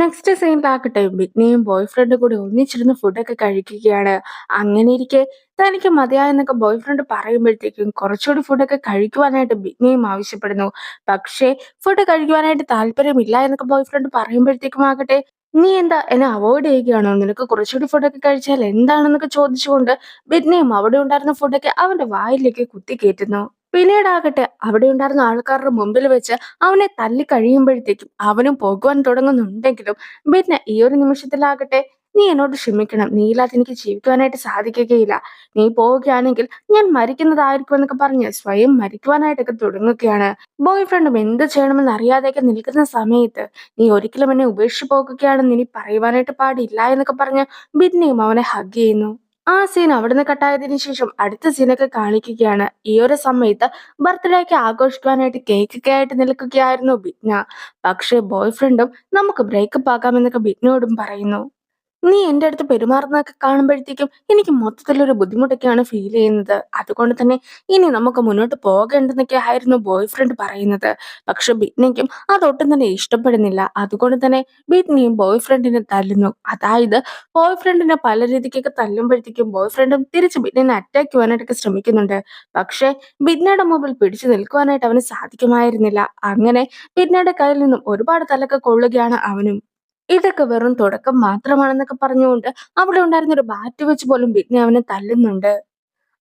Next സീനിലാകട്ടെ ബിഗ്നിയും boy ഫ്രണ്ടും കൂടി ഒന്നിച്ചിരുന്ന് ഫുഡൊക്കെ കഴിക്കുകയാണ്. അങ്ങനെയിരിക്കെ തനിക്ക് മതിയായെന്നൊക്കെ ബോയ് ഫ്രണ്ട് പറയുമ്പോഴത്തേക്കും കുറച്ചുകൂടി ഫുഡൊക്കെ കഴിക്കുവാനായിട്ട് ബിഗ്നിയും ആവശ്യപ്പെടുന്നു. പക്ഷേ ഫുഡ് കഴിക്കുവാനായിട്ട് താല്പര്യമില്ല എന്നൊക്കെ ബോയ് ഫ്രണ്ട് പറയുമ്പോഴത്തേക്കും ആകട്ടെ, നീ എന്താ എന്നെ അവോയ്ഡ് ചെയ്യുകയാണോ? നിനക്ക് കുറച്ചുകൂടി ഫുഡൊക്കെ കഴിച്ചാൽ എന്താണെന്നൊക്കെ ചോദിച്ചുകൊണ്ട് ബിഗ്നിയും അവിടെ ഉണ്ടായിരുന്ന ഫുഡൊക്കെ അവന്റെ വായിലേക്ക് കുത്തിക്കേറ്റുന്നു. പിന്നീടാകട്ടെ അവിടെ ഉണ്ടായിരുന്ന ആൾക്കാരുടെ മുമ്പിൽ വെച്ച് അവനെ തല്ലി കഴിയുമ്പോഴത്തേക്കും അവനും പോകുവാൻ തുടങ്ങുന്നുണ്ടെങ്കിലും പിന്നെ ഈ ഒരു നിമിഷത്തിലാകട്ടെ, നീ എന്നോട് ക്ഷമിക്കണം, നീ ഇല്ലാതെ എനിക്ക് ജീവിക്കുവാനായിട്ട് സാധിക്കുകയില്ല, നീ പോവുകയാണെങ്കിൽ ഞാൻ മരിക്കുന്നതായിരിക്കും എന്നൊക്കെ പറഞ്ഞ് സ്വയം മരിക്കുവാനായിട്ടൊക്കെ തുടങ്ങുകയാണ്. ബോയ് ഫ്രണ്ടും എന്ത് ചെയ്യണമെന്ന് അറിയാതെയൊക്കെ നിൽക്കുന്ന സമയത്ത്, നീ ഒരിക്കലും എന്നെ ഉപേക്ഷിച്ച് പോകുകയാണെന്ന് ഇനി പറയുവാനായിട്ട് പാടില്ല എന്നൊക്കെ പറഞ്ഞ് ബിന്നിയും അവനെ ഹഗ് ചെയ്യുന്നു. ആ സീൻ അവിടുന്ന് കട്ടായതിനു ശേഷം അടുത്ത സീനൊക്കെ കാണിക്കുകയാണ്. ഈ ഒരു സമയത്ത് ബർത്ത്ഡേക്ക് ആഘോഷിക്കുവാനായിട്ട് കേക്കൊക്കെ ആയിട്ട് നിൽക്കുകയായിരുന്നു ബിഗ്ന. പക്ഷേ ബോയ് ഫ്രണ്ടും നമുക്ക് ബ്രേക്കപ്പ് ആകാമെന്നൊക്കെ ബിഗ്നയോടും പറയുന്നു. നീ എന്റെ അടുത്ത് പെരുമാറുന്നതൊക്കെ കാണുമ്പോഴത്തേക്കും എനിക്ക് മൊത്തത്തിലൊരു ബുദ്ധിമുട്ടൊക്കെയാണ് ഫീൽ ചെയ്യുന്നത്. അതുകൊണ്ട് തന്നെ ഇനി നമുക്ക് മുന്നോട്ട് പോകേണ്ടെന്നൊക്കെ ആയിരുന്നു ബോയ് ഫ്രണ്ട് പറയുന്നത്. പക്ഷെ ബിഗ്നയ്ക്കും അതൊട്ടും തന്നെ ഇഷ്ടപ്പെടുന്നില്ല. അതുകൊണ്ട് തന്നെ ബിഗ്നയും ബോയ് ഫ്രണ്ടിനെ തല്ലുന്നു. അതായത് ബോയ് ഫ്രണ്ടിനെ പല രീതിക്കൊക്കെ തല്ലുമ്പോഴത്തേക്കും ബോയ് ഫ്രണ്ടും തിരിച്ച് ബിഗ്നനെ അറ്റാക്ക് ചെയ്യാനായിട്ടൊക്കെ ശ്രമിക്കുന്നുണ്ട്. പക്ഷെ ബിഗ്നയുടെ മുമ്പിൽ പിടിച്ചു നിൽക്കുവാനായിട്ട് അവന് സാധിക്കുമായിരുന്നില്ല. അങ്ങനെ ബിഗ്നയുടെ കയ്യിൽ നിന്നും ഒരുപാട് തല്ലൊക്കെ കൊള്ളുകയാണ് അവനും. ഇതൊക്കെ വെറും തുടക്കം മാത്രമാണെന്നൊക്കെ പറഞ്ഞുകൊണ്ട് അവിടെ ഉണ്ടായിരുന്ന ഒരു ബാറ്റ് വെച്ച് പോലും ബിഗ്നി അവനെ തല്ലുന്നുണ്ട്.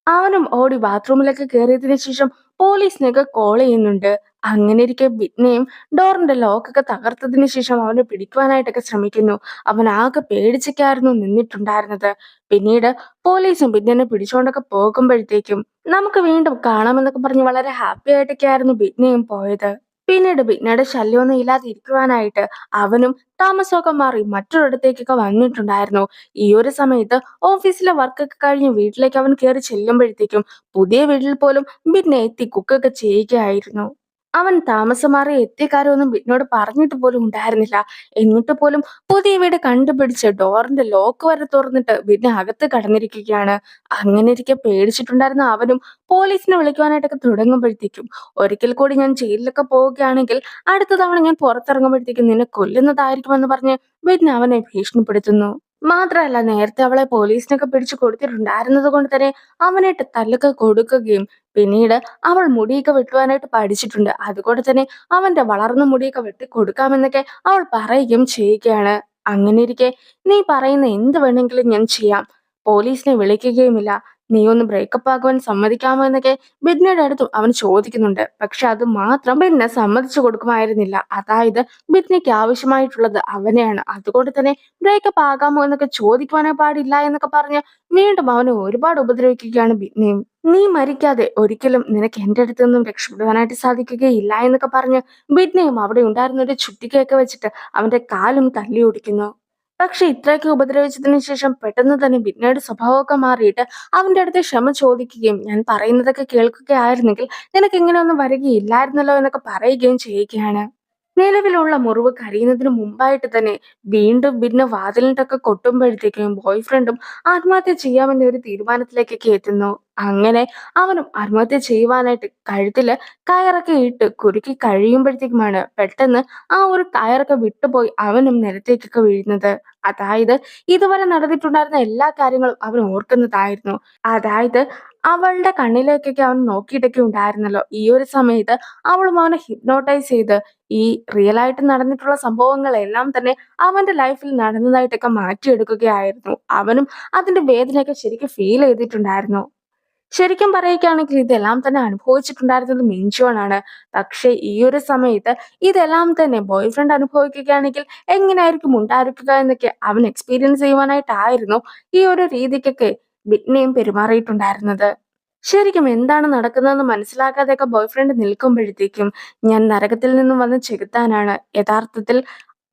അവനും ഓടി ബാത്റൂമിലൊക്കെ കയറിയതിനു ശേഷം പോലീസിനെയൊക്കെ കോൾ ചെയ്യുന്നുണ്ട്. അങ്ങനെ ഇരിക്കെ ബിഗ്നിയും ഡോറിന്റെ ലോക്കൊക്കെ തകർത്തതിനു ശേഷം അവനെ പിടിക്കുവാനായിട്ടൊക്കെ ശ്രമിക്കുന്നു. അവൻ ആകെ പേടിച്ചൊക്കെയായിരുന്നു നിന്നിട്ടുണ്ടായിരുന്നത്. പിന്നീട് പോലീസും ബിഗ്നിനെ പിടിച്ചുകൊണ്ടൊക്കെ പോകുമ്പോഴത്തേക്കും നമുക്ക് വീണ്ടും കാണാമെന്നൊക്കെ പറഞ്ഞ് വളരെ ഹാപ്പി ആയിട്ടൊക്കെ ആയിരുന്നു ബിഗ്നിയും പോയത്. പിന്നീട് ബിഗ്നയുടെ ശല്യമൊന്നും ഇല്ലാതെ ഇരിക്കുവാനായിട്ട് അവനും താമസമൊക്കെ മാറി മറ്റൊരിടത്തേക്കൊക്കെ വന്നിട്ടുണ്ടായിരുന്നു. ഈ ഒരു സമയത്ത് ഓഫീസിലെ വർക്കൊക്കെ കഴിഞ്ഞ് വീട്ടിലേക്ക് അവൻ കയറി ചെല്ലുമ്പോഴത്തേക്കും പുതിയ വീട്ടിൽ പോലും ബിന്നെ എത്തി കുക്കൊക്കെ ചെയ്യുകയായിരുന്നു. അവൻ താമസം മാറി എത്തിയ കാര്യമൊന്നും ബിന്നോട് പറഞ്ഞിട്ട് പോലും ഉണ്ടായിരുന്നില്ല. എന്നിട്ട് പോലും പുതിയ വീട് കണ്ടുപിടിച്ച് ഡോറിന്റെ ലോക്ക് വരെ തുറന്നിട്ട് ബിന്നെ അകത്ത് കടന്നിരിക്കുകയാണ്. അങ്ങനെ ഇരിക്കെ പേടിച്ചിട്ടുണ്ടായിരുന്ന അവനും പോലീസിനെ വിളിക്കുവാനായിട്ടൊക്കെ തുടങ്ങുമ്പോഴത്തേക്കും, ഒരിക്കൽ കൂടി ഞാൻ ജയിലിലൊക്കെ പോവുകയാണെങ്കിൽ അടുത്ത തവണ ഞാൻ പുറത്തിറങ്ങുമ്പോഴത്തേക്കും നിന്നെ കൊല്ലുന്നതായിരിക്കുമെന്ന് പറഞ്ഞ് ബിന്നെ അവനെ ഭീഷണിപ്പെടുത്തുന്നു. മാത്രമല്ല നേരത്തെ അവളെ പോലീസിനൊക്കെ പിടിച്ചു കൊടുത്തിട്ടുണ്ടായിരുന്നത് കൊണ്ട് തന്നെ അവനായിട്ട് തല്ലൊക്കെ കൊടുക്കുകയും പിന്നീട് അവൾ മുടിയൊക്കെ വെട്ടുവാനായിട്ട് പഠിച്ചിട്ടുണ്ട്. അതുകൊണ്ട് തന്നെ അവന്റെ വളർന്ന മുടിയൊക്കെ വെട്ടി കൊടുക്കാമെന്നൊക്കെ അവൾ പറയുകയും ചെയ്യുകയാണ്. അങ്ങനെ ഇരിക്കെ, നീ പറയുന്ന എന്ത് വേണമെങ്കിലും ഞാൻ ചെയ്യാം, പോലീസിനെ വിളിക്കുകയുമില്ല, നീ ഒന്ന് ബ്രേക്കപ്പ് ആകുവാൻ സമ്മതിക്കാമോ എന്നൊക്കെ ബിദ്നയുടെ അടുത്തും അവൻ ചോദിക്കുന്നുണ്ട്. പക്ഷെ അത് മാത്രം ബിദ്ന സമ്മതിച്ചു കൊടുക്കുമായിരുന്നില്ല. അതായത് ബിദ്നയ്ക്ക് ആവശ്യമായിട്ടുള്ളത് അവനെയാണ്. അതുകൊണ്ട് തന്നെ ബ്രേക്കപ്പ് ആകാമോ എന്നൊക്കെ ചോദിക്കുവാനേ പാടില്ല എന്നൊക്കെ പറഞ്ഞ് വീണ്ടും അവനെ ഒരുപാട് ഉപദ്രവിക്കുകയാണ് ബിദ്നയും. നീ മരിക്കാതെ ഒരിക്കലും നിനക്ക് എന്റെ അടുത്ത് നിന്നും രക്ഷപ്പെടുവാനായിട്ട് സാധിക്കുകയില്ല എന്നൊക്കെ പറഞ്ഞ് ബിദ്നയും അവിടെ ഉണ്ടായിരുന്ന ഒരു ചുറ്റികയൊക്കെ വെച്ചിട്ട് അവന്റെ കാലും തല്ലി ഓടിക്കുന്നു. പക്ഷെ ഇത്രയൊക്കെ ഉപദ്രവിച്ചതിന് ശേഷം പെട്ടെന്ന് തന്നെ ബിദ്നയുടെ സ്വഭാവമൊക്കെ മാറിയിട്ട് അവന്റെ അടുത്ത് ക്ഷമ ചോദിക്കുകയും ഞാൻ പറയുന്നതൊക്കെ കേൾക്കുകയായിരുന്നെങ്കിൽ നിനക്ക് ഇങ്ങനെയൊന്നും വരികയില്ലായിരുന്നല്ലോ എന്നൊക്കെ പറയുകയും ചെയ്യുകയാണ്. നിലവിലുള്ള മുറിവ് കരിയുന്നതിന് മുമ്പായിട്ട് തന്നെ വീണ്ടും പിന്നെ വാതിലിട്ടൊക്കെ കൊട്ടുമ്പോഴത്തേക്കും ബോയ് ഫ്രണ്ടും ആത്മഹത്യ ചെയ്യാമെന്ന ഒരു തീരുമാനത്തിലേക്കൊക്കെ എത്തുന്നു. അങ്ങനെ അവനും ആത്മഹത്യ ചെയ്യുവാനായിട്ട് കഴുത്തില് കയറൊക്കെ ഇട്ട് കുരുക്കി കഴിയുമ്പോഴത്തേക്കുമാണ് പെട്ടെന്ന് ആ ഒരു കയറൊക്കെ വിട്ടുപോയി അവനും നിലത്തേക്കൊക്കെ വീഴുന്നത്. അതായത് ഇതുവരെ നടന്നിട്ടുണ്ടായിരുന്ന എല്ലാ കാര്യങ്ങളും അവൻ ഓർക്കുന്നതായിരുന്നു. അതായത് അവളുടെ കണ്ണിലേക്കൊക്കെ അവൻ നോക്കിയിട്ടൊക്കെ ഉണ്ടായിരുന്നല്ലോ. ഈ ഒരു സമയത്ത് അവളും അവനെ ഹിപ്നോട്ടൈസ് ചെയ്ത് ഈ റിയൽ ആയിട്ട് നടന്നിട്ടുള്ള സംഭവങ്ങളെല്ലാം തന്നെ അവന്റെ ലൈഫിൽ നടന്നതായിട്ടൊക്കെ മാറ്റിയെടുക്കുകയായിരുന്നു. അവനും അതിന്റെ വേദനയൊക്കെ ശരിക്കും ഫീൽ ചെയ്തിട്ടുണ്ടായിരുന്നു. ശരിക്കും പറയുകയാണെങ്കിൽ ഇതെല്ലാം തന്നെ അനുഭവിച്ചിട്ടുണ്ടായിരുന്നത് മിൻജോൺ. പക്ഷെ ഈ ഒരു സമയത്ത് ഇതെല്ലാം തന്നെ ബോയ് ഫ്രണ്ട് അനുഭവിക്കുകയാണെങ്കിൽ എങ്ങനെയായിരിക്കും ഉണ്ടായിരിക്കുക എന്നൊക്കെ അവൻ എക്സ്പീരിയൻസ് ചെയ്യുവാനായിട്ടായിരുന്നു ഈ ഒരു രീതിക്കൊക്കെ ബിഗ്നയും പെരുമാറിയിട്ടുണ്ടായിരുന്നത്. ശരിക്കും എന്താണ് നടക്കുന്നതെന്ന് മനസ്സിലാക്കാതെയൊക്കെ ബോയ് ഫ്രണ്ട് നിൽക്കുമ്പോഴത്തേക്കും, ഞാൻ നരകത്തിൽ നിന്നും വന്ന് ചെകുത്താനാണ്, യഥാർത്ഥത്തിൽ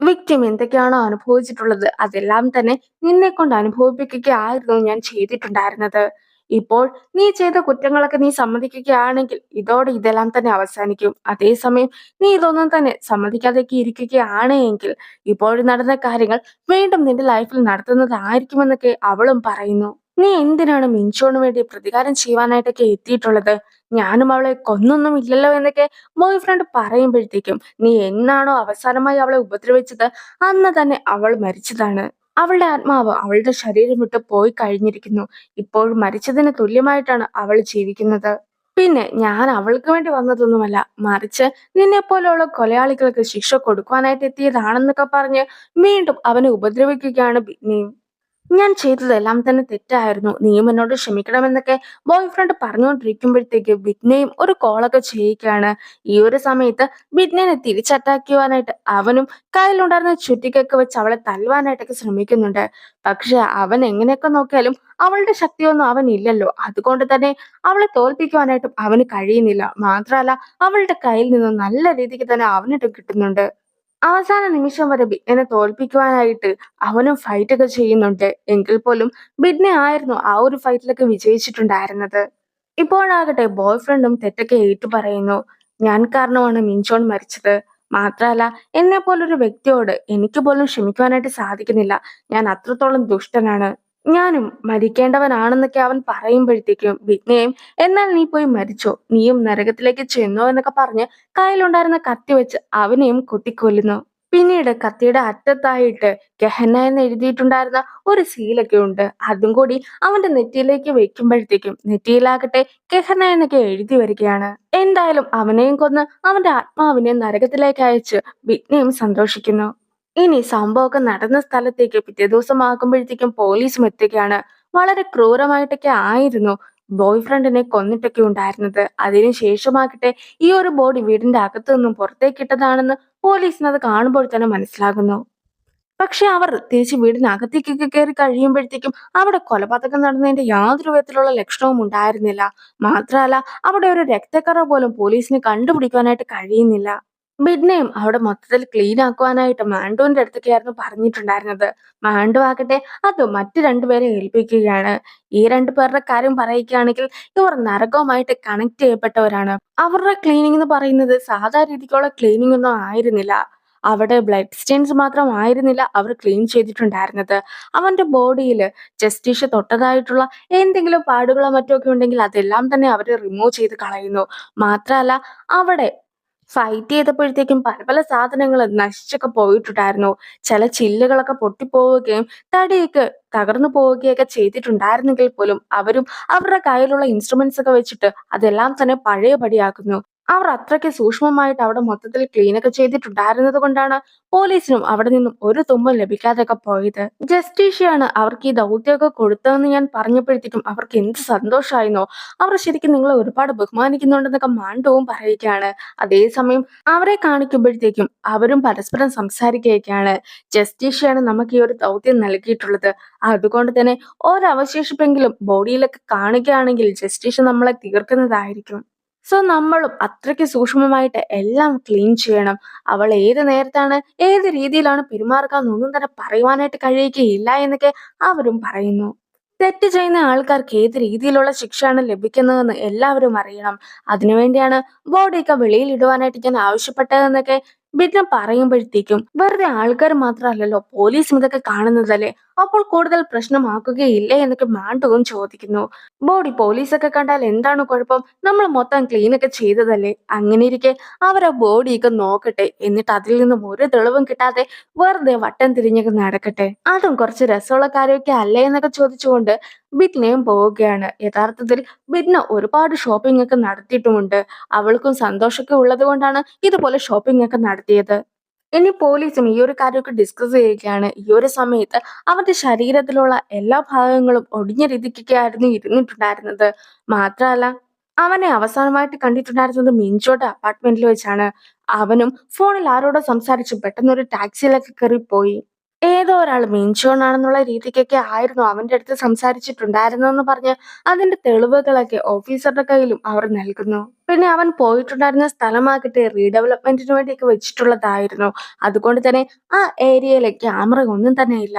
വിക്ടിം എന്തൊക്കെയാണോ അനുഭവിച്ചിട്ടുള്ളത് അതെല്ലാം തന്നെ നിന്നെ കൊണ്ട് അനുഭവിപ്പിക്കുകയായിരുന്നു ഞാൻ ചെയ്തിട്ടുണ്ടായിരുന്നത്. ഇപ്പോൾ നീ ചെയ്ത കുറ്റങ്ങളൊക്കെ നീ സമ്മതിക്കുകയാണെങ്കിൽ ഇതോടെ ഇതെല്ലാം തന്നെ അവസാനിക്കും. അതേസമയം നീ ഇതൊന്നും തന്നെ സമ്മതിക്കാതെയൊക്കെ ഇരിക്കുകയാണ് എങ്കിൽ ഇപ്പോഴും നടന്ന കാര്യങ്ങൾ വീണ്ടും നിന്റെ ലൈഫിൽ നടത്തുന്നതായിരിക്കുമെന്നൊക്കെ അവളും പറയുന്നു. നീ എന്തിനാണ് മിൻചോണ് വേണ്ടി പ്രതികാരം ചെയ്യുവാനായിട്ടൊക്കെ എത്തിയിട്ടുള്ളത്? ഞാനും അവളെ കൊന്നൊന്നും ഇല്ലല്ലോ എന്നൊക്കെ ബോയ് ഫ്രണ്ട് പറയുമ്പോഴത്തേക്കും, നീ എന്നാണോ അവസാനമായി അവളെ ഉപദ്രവിച്ചത് അന്ന് തന്നെ അവൾ മരിച്ചതാണ്. അവളുടെ ആത്മാവ് അവളുടെ ശരീരം വിട്ട് പോയി കഴിഞ്ഞിരിക്കുന്നു. ഇപ്പോൾ മരിച്ചതിന് തുല്യമായിട്ടാണ് അവൾ ജീവിക്കുന്നത്. പിന്നെ ഞാൻ അവൾക്ക് വേണ്ടി വന്നതൊന്നുമല്ല, മറിച്ച് നിന്നെപ്പോലെയുള്ള കൊലയാളികൾക്ക് ശിക്ഷ കൊടുക്കുവാനായിട്ട് എത്തിയതാണെന്നൊക്കെ പറഞ്ഞ് വീണ്ടും അവനെ ഉപദ്രവിക്കുകയാണ് ബിന്നി. ഞാൻ ചെയ്തതെല്ലാം തന്നെ തെറ്റായിരുന്നു. നീയും എന്നോട് ക്ഷമിക്കണമെന്നൊക്കെ ബോയ് ഫ്രണ്ട് പറഞ്ഞുകൊണ്ടിരിക്കുമ്പോഴത്തേക്ക് ബിഗ്നയും ഒരു കോളൊക്കെ ചെയ്യുകയാണ്. ഈ ഒരു സമയത്ത് ബിഗ്നനെ തിരിച്ചറ്റാക്ക് ചെയ്യുവാനായിട്ട് അവനും കയ്യിലുണ്ടായിരുന്ന ചുറ്റികയൊക്കെ വെച്ച് അവളെ തല്ലുവാനായിട്ടൊക്കെ ശ്രമിക്കുന്നുണ്ട്. പക്ഷെ അവൻ എങ്ങനെയൊക്കെ നോക്കിയാലും അവളുടെ ശക്തിയൊന്നും അവനില്ലല്ലോ. അതുകൊണ്ട് തന്നെ അവളെ തോൽപ്പിക്കുവാനായിട്ടും അവന് കഴിയുന്നില്ല. മാത്രമല്ല, അവളുടെ കയ്യിൽ നിന്ന് നല്ല രീതിക്ക് തന്നെ അവനിട്ട് കിട്ടുന്നുണ്ട്. അവസാന നിമിഷം വരെ ബിഗ്നനെ തോൽപ്പിക്കുവാനായിട്ട് അവനും ഫൈറ്റ് ഒക്കെ ചെയ്യുന്നുണ്ട്. എങ്കിൽ പോലും ബിഗ്ന ആയിരുന്നു ആ ഒരു ഫൈറ്റിലൊക്കെ വിജയിച്ചിട്ടുണ്ടായിരുന്നത്. ഇപ്പോഴാകട്ടെ ബോയ് ഫ്രണ്ടും തെറ്റൊക്കെ ഏറ്റു പറയുന്നു. ഞാൻ കാരണമാണ് മിൻചോൺ മരിച്ചത്. മാത്രമല്ല, എന്നെ പോലൊരു വ്യക്തിയോട് എനിക്ക് പോലും ക്ഷമിക്കുവാനായിട്ട് സാധിക്കുന്നില്ല. ഞാൻ അത്രത്തോളം ദുഷ്ടനാണ്. ഞാനും മരിക്കേണ്ടവനാണെന്നൊക്കെ അവൻ പറയുമ്പോഴത്തേക്കും ബിഗ്നയും, എന്നാൽ നീ പോയി മരിച്ചോ, നീയും നരകത്തിലേക്ക് ചെന്നോ എന്നൊക്കെ പറഞ്ഞ് കയ്യിലുണ്ടായിരുന്ന കത്തി വെച്ച് അവനെയും കുത്തിക്കൊല്ലുന്നു. പിന്നീട് കത്തിയുടെ അറ്റത്തായിട്ട് ഗഹന എന്ന് എഴുതിയിട്ടുണ്ടായിരുന്ന ഒരു സീലൊക്കെ ഉണ്ട്. അതും കൂടി അവന്റെ നെറ്റിയിലേക്ക് വെക്കുമ്പോഴത്തേക്കും നെറ്റിയിലാകട്ടെ ഗഹന എന്നൊക്കെ എഴുതി വരികയാണ്. എന്തായാലും അവനെയും കൊന്ന് അവന്റെ ആത്മാവിനെ നരകത്തിലേക്ക് അയച്ച് വിഘ്നയും സന്തോഷിക്കുന്നു. ഇനി സംഭവമൊക്കെ നടന്ന സ്ഥലത്തേക്ക് പിറ്റേ ദിവസം ആകുമ്പോഴത്തേക്കും പോലീസും എത്തുകയാണ്. വളരെ ക്രൂരമായിട്ടൊക്കെ ആയിരുന്നു ബോയ് ഫ്രണ്ടിനെ കൊന്നിട്ടൊക്കെ ഉണ്ടായിരുന്നത്. അതിനുശേഷമാകട്ടെ ഈ ഒരു ബോഡി വീടിന്റെ അകത്തു നിന്നും പുറത്തേക്ക് ഇട്ടതാണെന്ന് പോലീസിന് അത് കാണുമ്പോൾ തന്നെ മനസ്സിലാകുന്നു. പക്ഷെ അവർ തിരിച്ച് വീടിനകത്തേക്കൊക്കെ കയറി കഴിയുമ്പോഴത്തേക്കും അവിടെ കൊലപാതകം നടന്നതിന്റെ യാതൊരു വിധത്തിലുള്ള ലക്ഷണവും ഉണ്ടായിരുന്നില്ല. മാത്രമല്ല, അവിടെ ഒരു രക്തക്കറ പോലും പോലീസിന് കണ്ടുപിടിക്കാനായിട്ട് കഴിയുന്നില്ല. ബിഡ്നയും അവിടെ മൊത്തത്തിൽ ക്ലീൻ ആക്കുവാനായിട്ട് മാൻഡുവിന്റെ അടുത്തൊക്കെയായിരുന്നു പറഞ്ഞിട്ടുണ്ടായിരുന്നത്. മാൻഡു ആകട്ടെ അത് മറ്റു രണ്ടുപേരെ ഏൽപ്പിക്കുകയാണ്. ഈ രണ്ടുപേരുടെ കാര്യം പറയുകയാണെങ്കിൽ ഇവർ നരകവുമായിട്ട് കണക്ട് ചെയ്യപ്പെട്ടവരാണ്. അവരുടെ ക്ലീനിങ് എന്ന് പറയുന്നത് സാധാ രീതിക്കുള്ള ക്ലീനിങ് ഒന്നും ആയിരുന്നില്ല. അവിടെ ബ്ലഡ് സ്റ്റെയിൻസ് മാത്രമായിരുന്നില്ല അവർ ക്ലീൻ ചെയ്തിട്ടുണ്ടായിരുന്നത്. അവന്റെ ബോഡിയിൽ ജസ്റ്റിഷ് തൊട്ടതായിട്ടുള്ള എന്തെങ്കിലും പാടുകളോ മറ്റോ ഒക്കെ ഉണ്ടെങ്കിൽ അതെല്ലാം തന്നെ അവർ റിമൂവ് ചെയ്ത് കളയുന്നു. മാത്രമല്ല, അവിടെ ഫൈറ്റ് ചെയ്തപ്പോഴത്തേക്കും പല പല സാധനങ്ങൾ നശിച്ചൊക്കെ പോയിട്ടുണ്ടായിരുന്നു. ചില ചില്ലുകളൊക്കെ പൊട്ടിപ്പോവുകയും തടിയൊക്കെ തകർന്നു പോവുകയൊക്കെ ചെയ്തിട്ടുണ്ടായിരുന്നെങ്കിൽ പോലും അവരും അവരുടെ കയ്യിലുള്ള ഇൻസ്ട്രുമെന്റ്സ് ഒക്കെ വെച്ചിട്ട് അതെല്ലാം തന്നെ പഴയപടിയാക്കുന്നു. അവർ അത്രയ്ക്ക് സൂക്ഷ്മമായിട്ട് അവിടെ മൊത്തത്തിൽ ക്ലീൻ ഒക്കെ ചെയ്തിട്ടുണ്ടായിരുന്നത് കൊണ്ടാണ് പോലീസിനും അവിടെ നിന്നും ഒരു തുമ്പും ലഭിക്കാതെയൊക്കെ പോയത്. ജസ്റ്റീഷ്യയാണ് അവർക്ക് ഈ ദൗത്യമൊക്കെ കൊടുത്തതെന്ന് ഞാൻ പറഞ്ഞപ്പോഴത്തേക്കും അവർക്ക് എന്ത് സന്തോഷമായിരുന്നോ. അവർ ശരിക്കും നിങ്ങളെ ഒരുപാട് ബഹുമാനിക്കുന്നുണ്ടെന്നൊക്കെ മാണ്ടവും പറയുകയാണ്. അതേസമയം അവരെ കാണിക്കുമ്പോഴത്തേക്കും അവരും പരസ്പരം സംസാരിക്കുകയൊക്കെയാണ്. ജസ്റ്റീഷ്യയാണ് നമുക്ക് ഈ ഒരു ദൗത്യം നൽകിയിട്ടുള്ളത്. അതുകൊണ്ട് തന്നെ ഒരവശേഷിപ്പെങ്കിലും ബോഡിയിലൊക്കെ കാണുകയാണെങ്കിൽ ജസ്റ്റീഷ്യ നമ്മളെ തീർക്കുന്നതായിരിക്കും. സോ നമ്മളും അത്രയ്ക്ക് സൂക്ഷ്മമായിട്ട് എല്ലാം ക്ലീൻ ചെയ്യണം. അവൾ ഏത് നേരത്താണ് ഏത് രീതിയിലാണ് പെരുമാറുക എന്നൊന്നും തന്നെ പറയുവാനായിട്ട് കഴിയുകയില്ല എന്നൊക്കെ അവരും പറയുന്നു. തെറ്റ് ചെയ്യുന്ന ആൾക്കാർക്ക് ഏത് രീതിയിലുള്ള ശിക്ഷയാണ് ലഭിക്കുന്നതെന്ന് എല്ലാവരും അറിയണം. അതിനുവേണ്ടിയാണ് ബോഡിയൊക്കെ വെളിയിൽ ഇടുവാനായിട്ട് ഞാൻ ആവശ്യപ്പെട്ടതെന്നൊക്കെ ബിഗ്ന പറയുമ്പോഴത്തേക്കും, വെറുതെ ആൾക്കാർ മാത്രമല്ലല്ലോ പോലീസും ഇതൊക്കെ കാണുന്നതല്ലേ, അപ്പോൾ കൂടുതൽ പ്രശ്നമാക്കുകയില്ലേ എന്നൊക്കെ മാണ്ടവും ചോദിക്കുന്നു. ബോഡി പോലീസൊക്കെ കണ്ടാൽ എന്താണ് കുഴപ്പം, നമ്മൾ മൊത്തം ക്ലീൻ ഒക്കെ ചെയ്തതല്ലേ, അങ്ങനെ ഇരിക്കെ അവരാ ബോഡിയൊക്കെ നോക്കട്ടെ, എന്നിട്ട് അതിൽ നിന്നും ഒരു തെളിവും കിട്ടാതെ വെറുതെ വട്ടം തിരിഞ്ഞൊക്കെ നടക്കട്ടെ, അതും കുറച്ച് രസമുള്ള കാര്യമൊക്കെ അല്ലേ എന്നൊക്കെ ചോദിച്ചുകൊണ്ട് ബിഗ്നയും പോവുകയാണ്. യഥാർത്ഥത്തിൽ ബിഗ്ന ഒരുപാട് ഷോപ്പിംഗ് ഒക്കെ നടത്തിയിട്ടുമുണ്ട്. അവൾക്കും സന്തോഷമൊക്കെ ഉള്ളത് കൊണ്ടാണ് ഇതുപോലെ ഷോപ്പിംഗ് ഒക്കെ നടത്തിയത്. ഇനി പോലീസും ഈ ഒരു കാര്യമൊക്കെ ഡിസ്കസ് ചെയ്യുകയാണ്. ഈ ഒരു സമയത്ത് അവന്റെ ശരീരത്തിലുള്ള എല്ലാ ഭാഗങ്ങളും ഒടിഞ്ഞ രീതിക്കൊക്കെയായിരുന്നു ഇരുന്നിട്ടുണ്ടായിരുന്നത്. മാത്രമല്ല, അവനെ അവസാനമായിട്ട് കണ്ടിട്ടുണ്ടായിരുന്നത് മിൻചോയുടെ അപ്പാർട്ട്മെന്റിൽ വെച്ചാണ്. അവനും ഫോണിൽ ആരോടോ സംസാരിച്ച് പെട്ടെന്ന് ഒരു ടാക്സിയിലൊക്കെ കയറി പോയി. ഏതോ ഒരാൾ മിൻചോൺ ആണെന്നുള്ള രീതിക്കൊക്കെ ആയിരുന്നു അവന്റെ അടുത്ത് സംസാരിച്ചിട്ടുണ്ടായിരുന്നെന്ന് പറഞ്ഞ് അതിന്റെ തെളിവുകളൊക്കെ ഓഫീസറുടെ കയ്യിലും അവർ നൽകുന്നു. പിന്നെ അവൻ പോയിട്ടുണ്ടായിരുന്ന സ്ഥലമാകട്ടെ റീഡെവലപ്മെന്റിന് വേണ്ടിയൊക്കെ വെച്ചിട്ടുള്ളതായിരുന്നു. അതുകൊണ്ട് തന്നെ ആ ഏരിയയിലെ ക്യാമറ ഒന്നും തന്നെ ഇല്ല.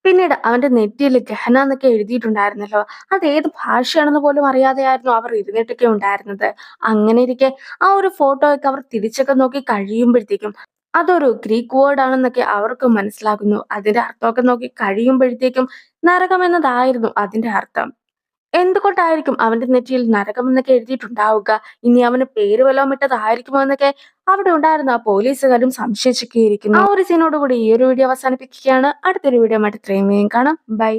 പിന്നീട് അവന്റെ നെറ്റിയിൽ ഗഹന എന്നൊക്കെ എഴുതിയിട്ടുണ്ടായിരുന്നല്ലോ, അത് ഏത് ഭാഷയാണെന്ന് പോലും അറിയാതെയായിരുന്നു അവർ ഇരുന്നിട്ടൊക്കെ ഉണ്ടായിരുന്നത്. അങ്ങനെ ഇരിക്കെ ആ ഒരു ഫോട്ടോ ഒക്കെ അവർ തിരിച്ചൊക്കെ നോക്കി കഴിയുമ്പോഴത്തേക്കും അതൊരു ഗ്രീക്ക് വേർഡ് ആണെന്നൊക്കെ അവർക്ക് മനസ്സിലാകുന്നു. അതിന്റെ അർത്ഥമൊക്കെ നോക്കി കഴിയുമ്പോഴത്തേക്കും നരകം എന്നതായിരുന്നു അതിന്റെ അർത്ഥം. എന്തുകൊണ്ടായിരിക്കും അവന്റെ നെറ്റിയിൽ നരകമെന്നൊക്കെ എഴുതിയിട്ടുണ്ടാവുക? ഇനി അവന് പേര് വല്ലതും ഇട്ടതായിരിക്കുമോ എന്നൊക്കെ അവിടെ ഉണ്ടായിരുന്ന ആ പോലീസുകാരും സംശയിച്ചൊക്കെയിരിക്കുന്നു. ആ ഒരു സീനോട് കൂടി ഈ ഒരു വീഡിയോ അവസാനിപ്പിക്കുകയാണ്. അടുത്തൊരു വീഡിയോ ആയിട്ട് ഇത്രയും വേഗം കാണാം. ബൈ.